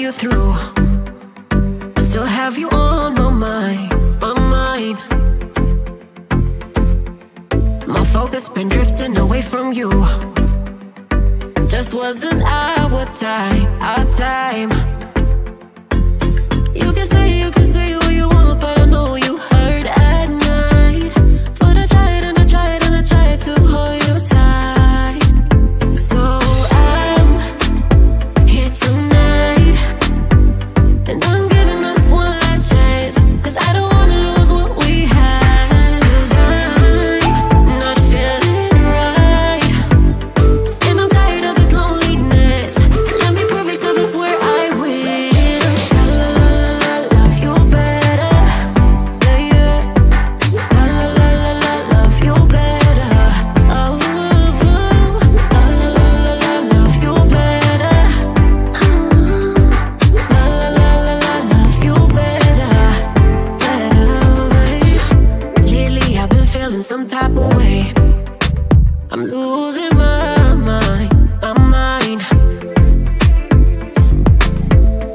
you through. Still have you on my mind, my mind. My focus been drifting away from you. Just wasn't our time, our time. You can say what you want, but I know you hurt at night. But I tried and I tried and I tried to hold you tight. So I'm here tonight, and I'm giving us one last chance, 'cause I don't wanna lose what we had. 'Cause I'm not feeling right, and I'm tired of this loneliness. Let me prove it, 'cause I swear I will. Love you better, yeah, yeah. Love you better, oh, love you better, love you better, Lately I've been feeling some type of way. I'm losing my mind, my mind.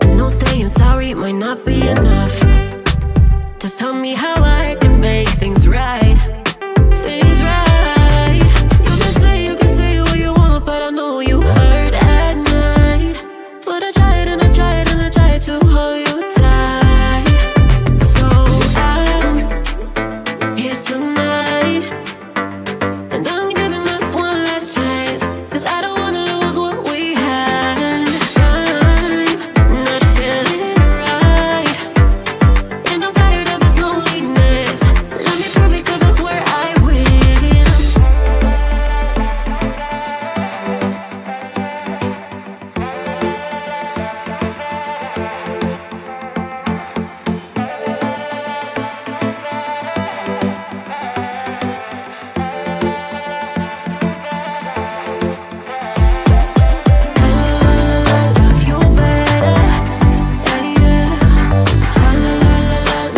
I know saying sorry might not be enough. Just tell me how I can make things right, things right. You can say what you want, but I know you hurt at night. But I tried and I tried and I tried to hold you tight. So I'm here tonight, and I'm giving us one last chance, 'cause I don't wanna lose what we had. I'm not feeling right, and I'm tired of this loneliness. Let me prove it, 'cause I swear I will. Love you better, yeah, yeah.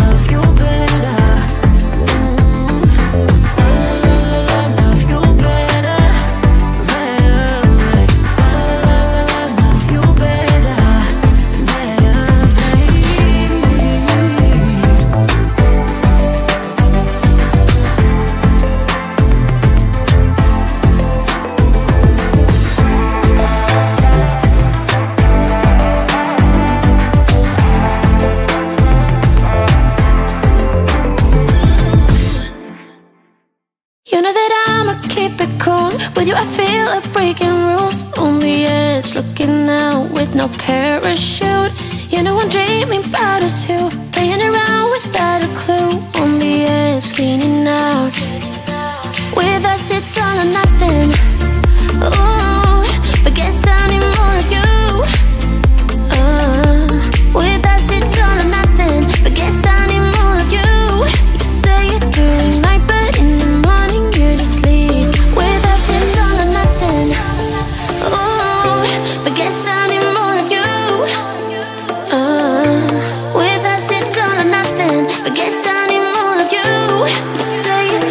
Love you better, love you better, love you better, You know that I'ma keep it cool. With you I feel like breaking rules. On the edge, looking out with no parachute. You know I'm dreaming about us two, playing around without a clue. On the edge, leaning out. With us it's all or nothing. Ooh, but guess I need more of you. With us it's all or nothing, but guess I need more of you. You say it during night, but in the morning you're just sleep. With us it's all or nothing. Ooh, but guess I need more of you. With us it's all or nothing, but guess I need more of you. You say it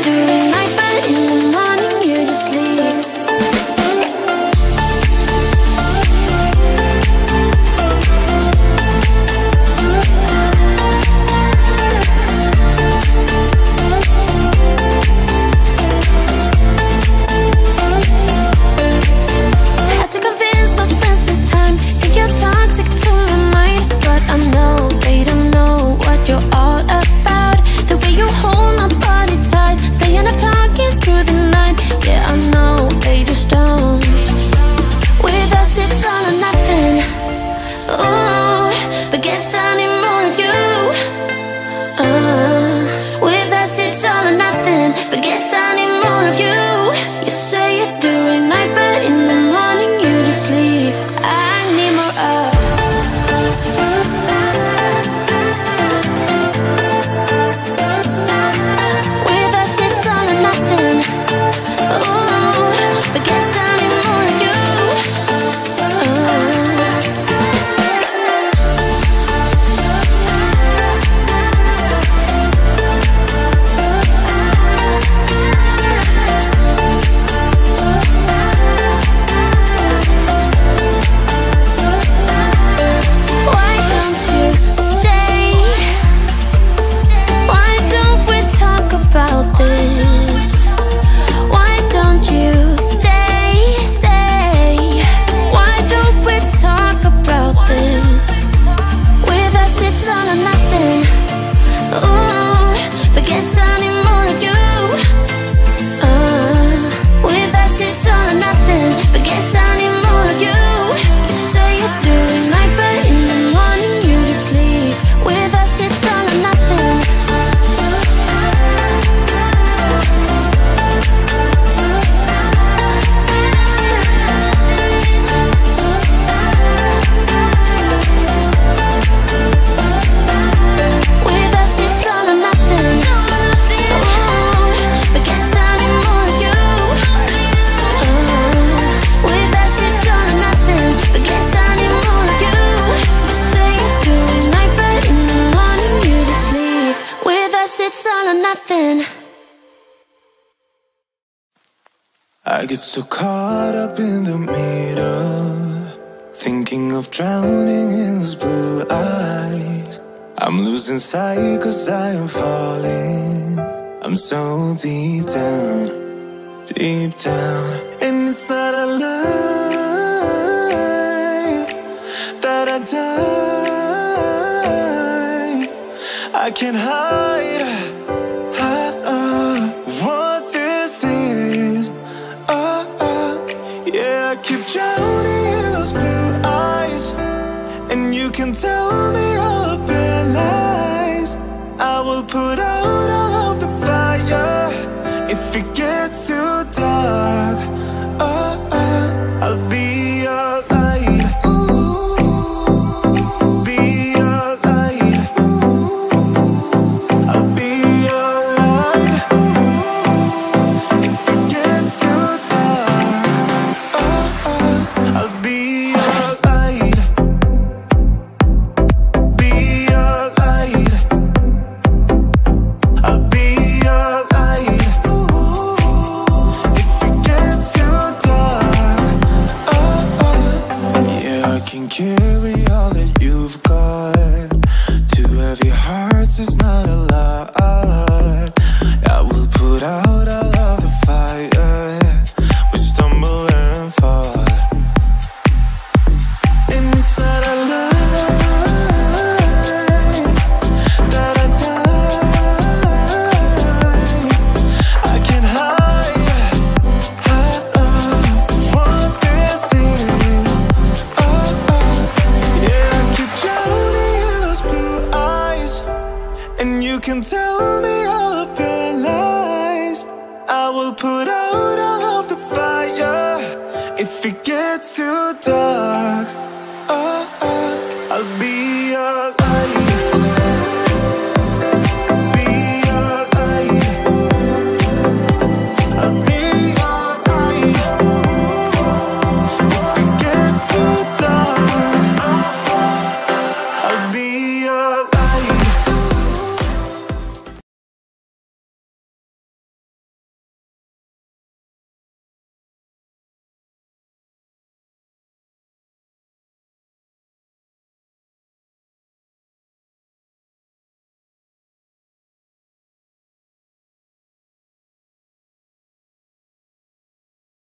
I get so caught up in the middle, thinking of drowning in those blue eyes. I'm losing sight 'cause I am falling. I'm so deep down, deep down. And it's not a lie that I die. I can't hide what this is. Yeah, I keep drowning in those blue eyes, and you can tell me all of your lies. I will put out all of the fire if it gets too dark. I'll be your light. Be your light. I'll be your light. If it gets too dark, I'll be your light. Be your light. I'll be your light. If it gets too dark, yeah, I can carry all that you've got. Two heavy hearts is not a lot. I will put out all of the fire. We stumble and fall, and it's not a lie that I die. I can't hide what this is. Yeah, I keep drowning in those blue eyes, and you can tell me all of your lies. I will put out all of the fire